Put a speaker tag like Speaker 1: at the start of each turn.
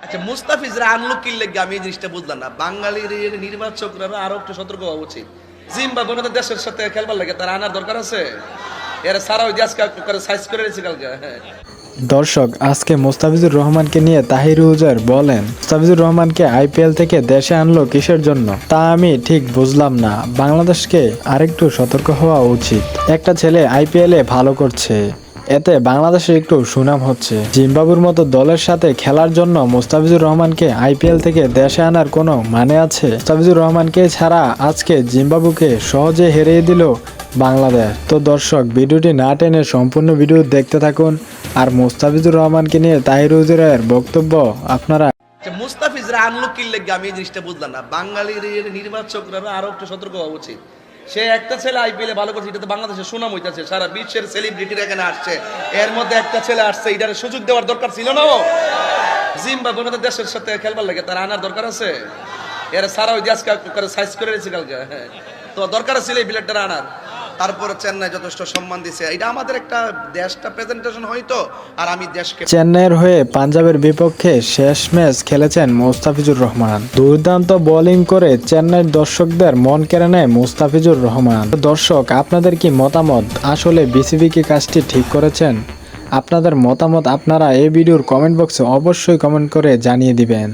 Speaker 1: আচ্ছা, মুস্তাফিজরা আনলো কি লেগে আমি এই জিনিসটা বুঝলাম না। বাঙালির নির্বাচকরা আরো একটু সতর্ক হওয়া উচিত। জিম্বাবুয়ে মতো দেশের সাথে খেলবার লাগে তারা আনার দরকার আছে। এরা সারা ওই আজকে করে সাইজ করে রেখেছে কালকে। হ্যাঁ,
Speaker 2: দর্শক, আজকে মোস্তাফিজুর রহমানকে নিয়ে তাহির হুজার বলেন, মোস্তাফিজুর রহমানকে আইপিএল থেকে দেশে আনলো কিসের জন্য তা আমি ঠিক বুঝলাম না। বাংলাদেশকে আরেকটু সতর্ক হওয়া উচিত। একটা ছেলে আইপিএল এ ভালো করছে, এতে বাংলাদেশে একটু সুনাম হচ্ছে। জিম্বাবুয়ের মতো দলের সাথে খেলার জন্য মোস্তাফিজুর রহমানকে আইপিএল থেকে দেশে আনার কোনো মানে আছে? মোস্তাফিজুর রহমানকে ছাড়া আজকে জিম্বাবুকে সহজে হেরিয়ে দিল বাংলাদেশ। তো দর্শক, ভিডিওটি না টেনে সম্পূর্ণ ভিডিও দেখতে থাকুন। আর মোস্তাফিজুর রহমানকে নিয়ে তাহির হুজুরের বক্তব্য আপনারা।
Speaker 1: আচ্ছা, মুস্তাফিজরা আনলো কি লেগে আমি এই জিনিসটা বুঝলাম না। বাঙালির নির্বাচকরা আরো একটু সতর্ক হওয়া উচিত। সে একটা ছেলে আইপিএল এ ভালো করছে, এটা তো বাংলাদেশের সুনাম হইতাছে, সারা বিশ্বের সেলিব্রিটিরা এখানে আসছে। এর মধ্যে একটা ছেলে আসছে, এটার সুযোগ দেওয়ার দরকার ছিল না। জিম্বাবুয়ে মতো দেশের সাথে খেলবার লাগে তারা আনার দরকার আছে। এরা সারা ওই আজকে করে সাইজ করে রেখেছে কালকে। হ্যাঁ, তো দরকার ছিল এই প্লেয়ারটা আনার। তারপরে চেন্নাই যথেষ্ট সম্মান দিছে। এটা আমাদের একটা দেশটা প্রেজেন্টেশন হয়তো। আর আমি দেশকে
Speaker 2: চেন্নাইয়ের হয়ে পাঞ্জাবের বিপক্ষে শেষ ম্যাচ খেলেছেন মোস্তাফিজুর রহমান। দুর্দান্ত বোলিং করে চেন্নাইয়ের দর্শকদের মন কেড়ে নেয় মোস্তাফিজুর রহমান। দর্শক, আপনাদের কি মতামত? আসলে বিসিবি কি কাজটি ঠিক করেছেন? আপনাদের মতামত আপনারা এই ভিডিওর কমেন্ট বক্সে অবশ্যই কমেন্ট করে জানিয়ে দিবেন।